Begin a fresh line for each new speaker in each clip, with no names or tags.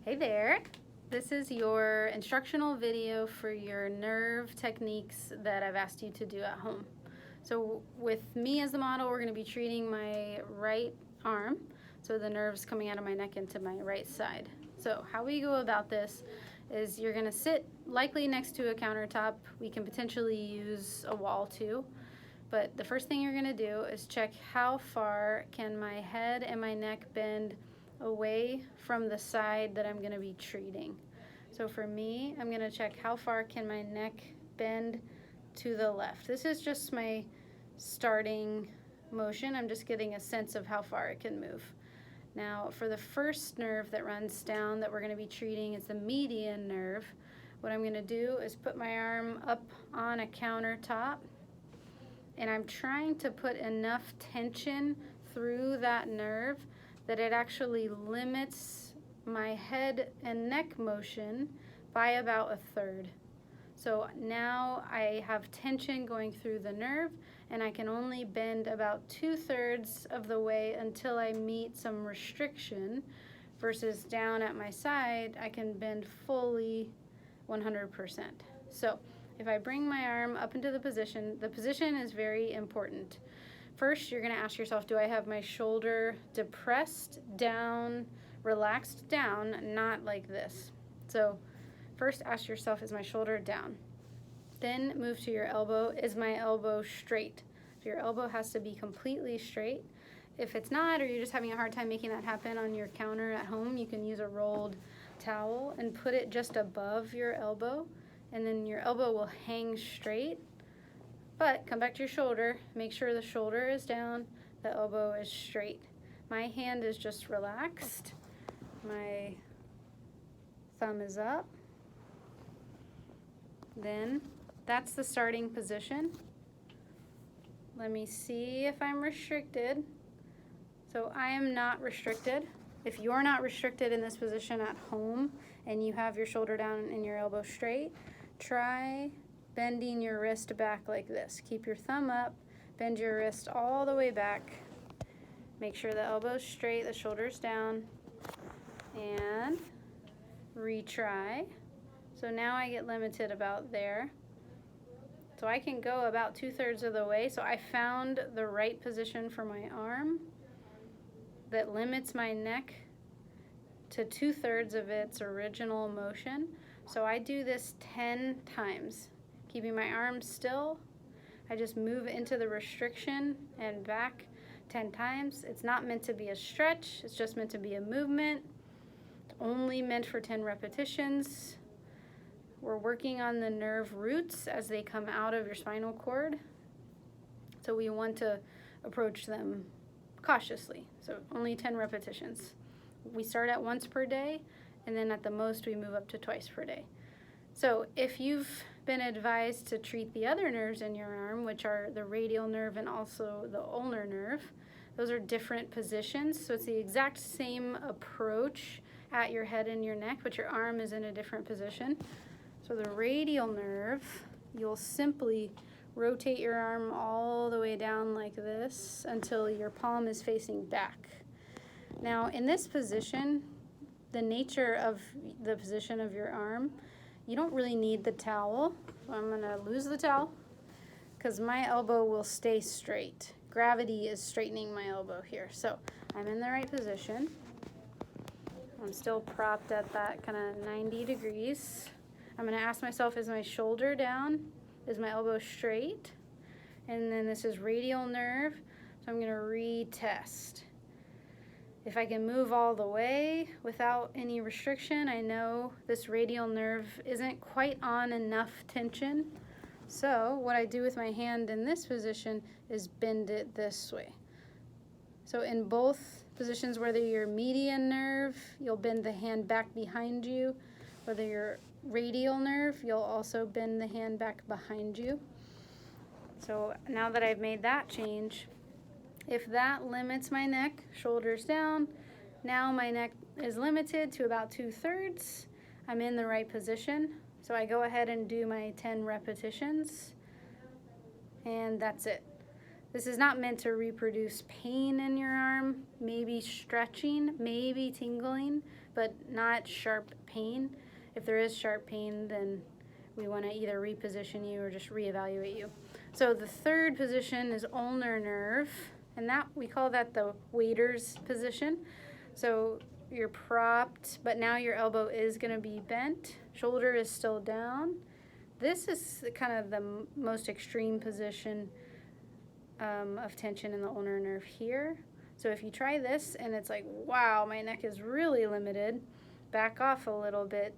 Hey there, this is your instructional video for your nerve techniques that I've asked you to do at home. So with me as the model, we're going to be treating my right arm, so the nerves coming out of my neck into my right side. So how we go about this is you're going to sit likely next to a countertop. We can potentially use a wall too. But the first thing you're going to do is check how far can my head and my neck bend away from the side that I'm going to be treating. So for me, I'm going to check how far can my neck bend to the left. This is just my starting motion. I'm just getting a sense of how far it can move. Now for the first nerve that runs down that we're going to be treating is the median nerve. What I'm going to do is put my arm up on a countertop, and I'm trying to put enough tension through that nerve that it actually limits my head and neck motion by about a third. So now I have tension going through the nerve, and I can only bend about 2/3 of the way until I meet some restriction, versus down at my side, I can bend fully 100%. So if I bring my arm up into the position is very important. First, you're going to ask yourself, do I have my shoulder depressed down, relaxed down, not like this? So first ask yourself, is my shoulder down? Then move to your elbow. Is my elbow straight? So your elbow has to be completely straight. If it's not, or you're just having a hard time making that happen on your counter at home, you can use a rolled towel and put it just above your elbow, and then your elbow will hang straight. But come back to your shoulder, make sure the shoulder is down, the elbow is straight. My hand is just relaxed, my thumb is up. Then that's the starting position. Let me see if I'm restricted. So I am not restricted. If you're not restricted in this position at home and you have your shoulder down and your elbow straight, try bending your wrist back like this. Keep your thumb up, bend your wrist all the way back. Make sure the elbow's straight, the shoulder's down, and retry. So now I get limited about there. So I can go about 2/3 of the way. So I found the right position for my arm that limits my neck to 2/3 of its original motion. So I do this 10 times. Keeping my arm still, I just move into the restriction and back 10 times. It's not meant to be a stretch, it's just meant to be a movement. It's only meant for 10 repetitions. We're working on the nerve roots as they come out of your spinal cord. So we want to approach them cautiously. So only 10 repetitions. We start at once per day, and then at the most we move up to twice per day. So if you've been advised to treat the other nerves in your arm, which are the radial nerve and also the ulnar nerve, those are different positions. So it's the exact same approach at your head and your neck, but your arm is in a different position. So the radial nerve, you'll simply rotate your arm all the way down like this until your palm is facing back. Now in this position, the nature of the position of your arm, you don't really need the towel. So I'm going to lose the towel because my elbow will stay straight. Gravity is straightening my elbow here. So I'm in the right position. I'm still propped at that kind of 90 degrees. I'm going to ask myself, is my shoulder down? Is my elbow straight? And then this is radial nerve. So I'm going to retest. If I can move all the way without any restriction, I know this radial nerve isn't quite on enough tension. So what I do with my hand in this position is bend it this way. So in both positions, whether you're median nerve, you'll bend the hand back behind you. Whether you're radial nerve, you'll also bend the hand back behind you. So now that I've made that change, if that limits my neck, shoulders down, now my neck is limited to about 2/3. I'm in the right position. So I go ahead and do my 10 repetitions, and that's it. This is not meant to reproduce pain in your arm, maybe stretching, maybe tingling, but not sharp pain. If there is sharp pain, then we want to either reposition you or just reevaluate you. So the third position is ulnar nerve, and that we call that the waiter's position. So you're propped, but now your elbow is going to be bent. Shoulder is still down. This is kind of the most extreme position of tension in the ulnar nerve here. So if you try this and it's like, wow, my neck is really limited, back off a little bit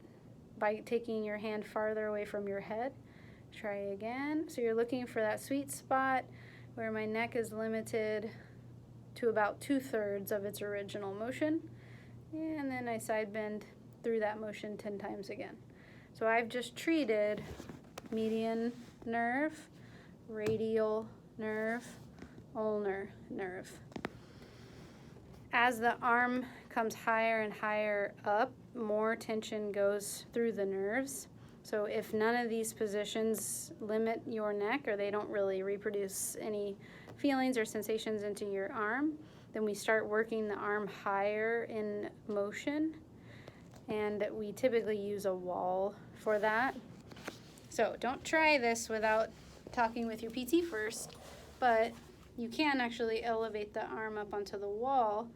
by taking your hand farther away from your head. Try again. So you're looking for that sweet spot where my neck is limited to about 2/3 of its original motion. And then I side bend through that motion 10 times again. So I've just treated median nerve, radial nerve, ulnar nerve. As the arm comes higher and higher up, more tension goes through the nerves. So if none of these positions limit your neck, or they don't really reproduce any feelings or sensations into your arm, then we start working the arm higher in motion, and we typically use a wall for that. So don't try this without talking with your PT first, but you can actually elevate the arm up onto the wall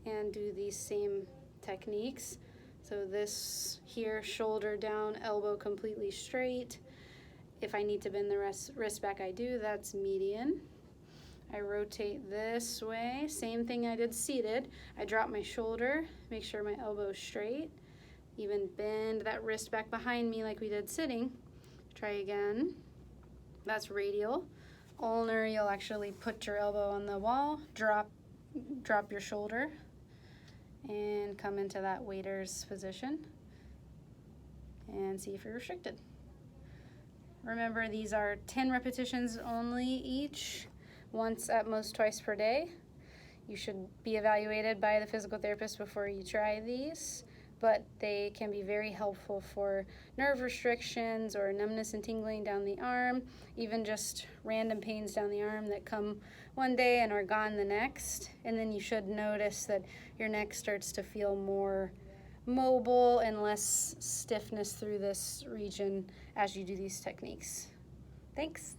and do these same techniques. So this here, shoulder down, elbow completely straight. If I need to bend the wrist back, I do. That's median. I rotate this way, same thing I did seated. I drop my shoulder, make sure my elbow is straight. Even bend that wrist back behind me like we did sitting. Try again. That's radial. Ulnar, you'll actually put your elbow on the wall, drop your shoulder, and come into that waiter's position and see if you're restricted. Remember, these are 10 repetitions only each, once at most twice per day. You should be evaluated by the physical therapist before you try these, but they can be very helpful for nerve restrictions or numbness and tingling down the arm, even just random pains down the arm that come one day and are gone the next. And then you should notice that your neck starts to feel more mobile and less stiffness through this region as you do these techniques. Thanks.